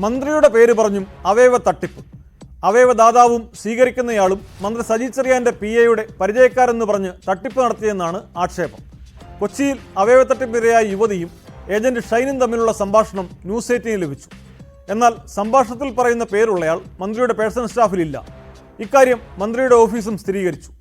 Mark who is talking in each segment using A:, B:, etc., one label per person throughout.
A: മന്ത്രിയുടെ പേര് പറഞ്ഞും അവയവ തട്ടിപ്പ്. അവയവദാതാവും സ്വീകരിക്കുന്നയാളും മന്ത്രി സജി ചെറിയാന്റെ PAയുടെ പരിചയക്കാരെന്ന് പറഞ്ഞ് തട്ടിപ്പ് നടത്തിയെന്നാണ് ആക്ഷേപം. കൊച്ചിയിൽ അവയവ തട്ടിപ്പിരയായ യുവതിയും ഏജന്റ് ഷൈനും തമ്മിലുള്ള സംഭാഷണം ന്യൂസ് 18 ലഭിച്ചു. എന്നാൽ സംഭാഷണത്തിൽ പറയുന്ന പേരുള്ളയാൾ മന്ത്രിയുടെ പേഴ്സണൽ സ്റ്റാഫിലില്ല. ഇക്കാര്യം മന്ത്രിയുടെ ഓഫീസും സ്ഥിരീകരിച്ചു.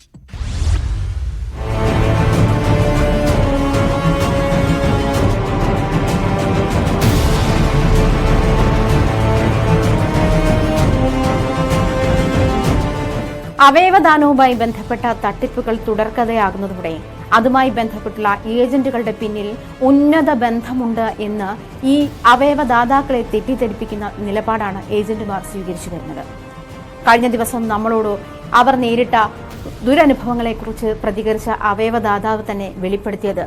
B: അവയവദാനവുമായി ബന്ധപ്പെട്ട തട്ടിപ്പുകൾ തുടർക്കഥയാകുന്നതോടെ അതുമായി ബന്ധപ്പെട്ടുള്ള ഏജന്റുകളുടെ പിന്നിൽ ഉന്നത ബന്ധമുണ്ട് എന്ന് ഈ അവയവദാതാക്കളെ തെറ്റിദ്ധരിപ്പിക്കുന്ന നിലപാടാണ് ഏജന്റുമാർ സ്വീകരിച്ചു വരുന്നത്. കഴിഞ്ഞ ദിവസം നമ്മളോട് അവർ നേരിട്ട ദുരനുഭവങ്ങളെക്കുറിച്ച് പ്രതികരിച്ച അവയവദാതാവ് തന്നെ വെളിപ്പെടുത്തിയത്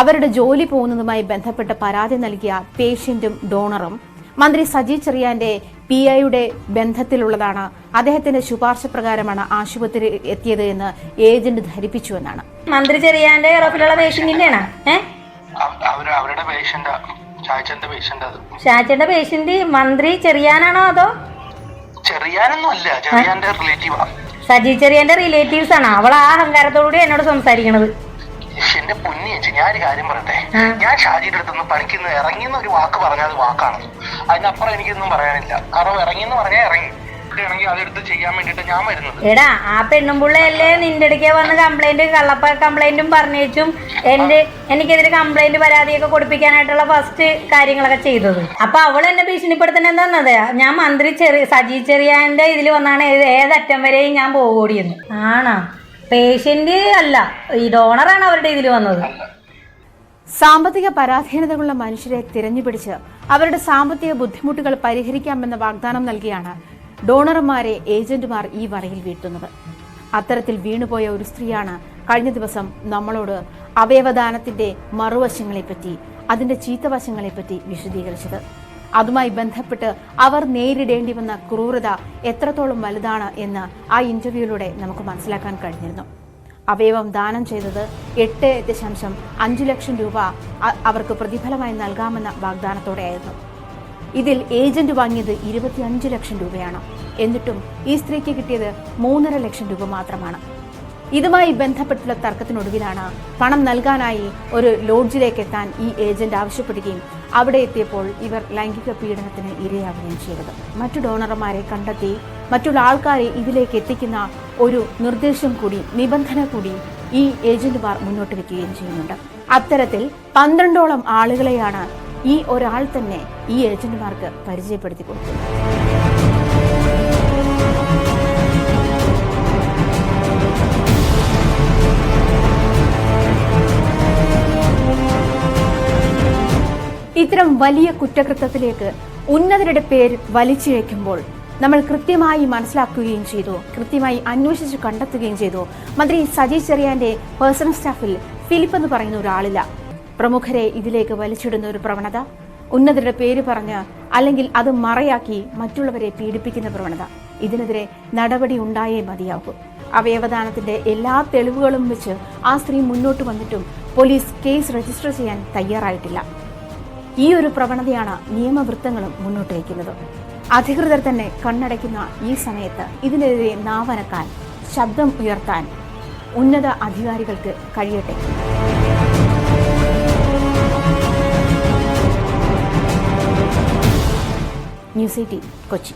B: അവരുടെ ജോലി പോകുന്നതുമായി ബന്ധപ്പെട്ട് പരാതി നൽകിയ പേഷ്യന്റും ഡോണറും മന്ത്രി സജി ചെറിയാന്റെ PAയുടെ ബന്ധത്തിലുള്ളതാണ്. അദ്ദേഹത്തിന്റെ ശുപാർശ പ്രകാരമാണ് ആശുപത്രി എത്തിയത് എന്ന് ഏജന്റ് ധരിപ്പിച്ചു എന്നാണ്.
C: മന്ത്രി ചെറിയാന്റെ ഓഫീസിലുള്ള പേഷ്യന്റിന്റെയാണ് ഷാച്ചന്റെ പേഷ്യന്റ് മന്ത്രി ചെറിയാനാണോ അതോ സജി ചെറിയാന്റെ റിലേറ്റീവ്സ് ആണോ? അവൾ ആ അഹങ്കാരത്തോടുകൂടി എന്നോട് സംസാരിക്കണത്.
D: എന്റെ പൊന്നിയേച്ചി, ഞാനൊരു കാര്യം പറയട്ടെ. ഞാൻ ഷാജിയുടെ അടുത്തൊന്ന് പണിക്കുന്ന ഇറങ്ങിയെന്ന് ഒരു വാക്ക് പറഞ്ഞാൽ അത് വാക്കാണ്. അതിനപ്പുറം എനിക്കൊന്നും പറയാനില്ല. കാരണം ഇറങ്ങിയെന്ന് പറഞ്ഞാൽ ഇറങ്ങി ണെങ്കിൽ അതെടുത്ത് ചെയ്യാൻ വേണ്ടിട്ട് ഞാൻ വരുന്നത്.
C: എടാ, ആ പെണ്ണുമ്പുള്ളയല്ലേ നിന്റെ അടുക്കേ വന്ന് കംപ്ലൈന്റ് കള്ളപ്പ കംപ്ലൈന്റും പറഞ്ഞേച്ചും എനിക്കെതിരെ കംപ്ലൈന്റ് പരാതിയൊക്കെ കൊടുപ്പിക്കാനായിട്ടുള്ള ഫസ്റ്റ് കാര്യങ്ങളൊക്കെ ചെയ്തത്. അപ്പൊ അവൾ എന്നെ ഭീഷണിപ്പെടുത്തുന്ന എന്താന്നത്? ഞാൻ മന്ത്രി സജി ചെറിയാന്റെ ഇതിൽ വന്നാണ് ഏതറ്റം വരെയും ഞാൻ പോകൂടിയെന്ന്. ആണോ? പേഷ്യന്റ് അല്ല, ഈ ഡോണറാണ് അവരുടെ ഇതിൽ വന്നത്.
B: സാമ്പത്തിക പരാധീനതകളുള്ള മനുഷ്യരെ തിരഞ്ഞുപിടിച്ച് അവരുടെ സാമ്പത്തിക ബുദ്ധിമുട്ടുകൾ പരിഹരിക്കാമെന്ന വാഗ്ദാനം നൽകിയാണ് ഡോണർമാരെ ഏജന്റുമാർ ഈ വരയിൽ വീഴ്ത്തുന്നത്. അത്തരത്തിൽ വീണുപോയ ഒരു സ്ത്രീയാണ് കഴിഞ്ഞ ദിവസം നമ്മളോട് അവയവദാനത്തിന്റെ മറുവശങ്ങളെപ്പറ്റി, അതിന്റെ ചീത്തവശങ്ങളെപ്പറ്റി വിശദീകരിച്ചത്. അതുമായി ബന്ധപ്പെട്ട് അവർ നേരിടേണ്ടി വന്ന ക്രൂരത എത്രത്തോളം വലുതാണ് എന്ന് ആ ഇന്റർവ്യൂയിലൂടെ നമുക്ക് മനസ്സിലാക്കാൻ കഴിഞ്ഞിരുന്നു. അവയവം ദാനം ചെയ്തത് 8.5 ലക്ഷം രൂപ അവർക്ക് പ്രതിഫലമായി നൽകാമെന്ന വാഗ്ദാനത്തോടെയായിരുന്നു. ഇതിൽ ഏജന്റ് വാങ്ങിയത് 25 ലക്ഷം രൂപയാണ്. എന്നിട്ടും ഈ സ്ത്രീക്ക് കിട്ടിയത് 3.5 ലക്ഷം രൂപ മാത്രമാണ്. ഇതുമായി ബന്ധപ്പെട്ടുള്ള തർക്കത്തിനൊടുവിലാണ് പണം നൽകാനായി ഒരു ലോഡ്ജിലേക്ക് എത്താൻ ഈ ഏജന്റ് ആവശ്യപ്പെടുകയും അവിടെ എത്തിയപ്പോൾ ഇവർ ലൈംഗിക പീഡനത്തിന് ഇരയാവുകയും ചെയ്തത്. മറ്റു ഡോണർമാരെ കണ്ടെത്തി മറ്റുള്ള ആൾക്കാരെ ഇതിലേക്ക് എത്തിക്കുന്ന ഒരു നിർദ്ദേശം കൂടി, നിബന്ധന കൂടി ഈ ഏജന്റുമാർ മുന്നോട്ട് വെക്കുകയും ചെയ്യുന്നുണ്ട്. അത്തരത്തിൽ 12ഓളം ആളുകളെയാണ് ഈ ഒരാൾ തന്നെ ഈ ഏജന്റുമാർക്ക് പരിചയപ്പെടുത്തി കൊടുക്കുന്നത്. ഇത്തരം വലിയ കുറ്റകൃത്യത്തിലേക്ക് ഉന്നതരുടെ പേര് വലിച്ചിഴയ്ക്കുമ്പോൾ നമ്മൾ കൃത്യമായി മനസ്സിലാക്കുകയും ചെയ്തു, കൃത്യമായി അന്വേഷിച്ച് കണ്ടെത്തുകയും ചെയ്തു. മന്ത്രി സജി ചെറിയാന്റെ പേഴ്സണൽ സ്റ്റാഫിൽ ഫിലിപ്പ് എന്ന് പറയുന്ന ഒരാളില്ല. പ്രമുഖരെ ഇതിലേക്ക് വലിച്ചിടുന്ന ഒരു പ്രവണത, ഉന്നതരുടെ പേര് പറഞ്ഞ് അല്ലെങ്കിൽ അത് മറയാക്കി മറ്റുള്ളവരെ പീഡിപ്പിക്കുന്ന പ്രവണത, ഇതിനെതിരെ നടപടി ഉണ്ടായേ മതിയാകൂ. അവയവദാനത്തിന്റെ എല്ലാ തെളിവുകളും വെച്ച് ആ സ്ത്രീ മുന്നോട്ട് വന്നിട്ടും പോലീസ് കേസ് രജിസ്റ്റർ ചെയ്യാൻ തയ്യാറായിട്ടില്ല. ഈ ഒരു പ്രവണതയാണ് നിയമവൃത്തങ്ങളും മുന്നോട്ട് വയ്ക്കുന്നത്. അധികൃതർ തന്നെ കണ്ണടയ്ക്കുന്ന ഈ സമയത്ത് ഇതിനെതിരെ നാവനക്കാൻ, ശബ്ദം ഉയർത്താൻ ഉന്നത അധികാരികൾക്ക് കഴിയട്ടെ. ന്യൂസ് 18 കൊച്ചി.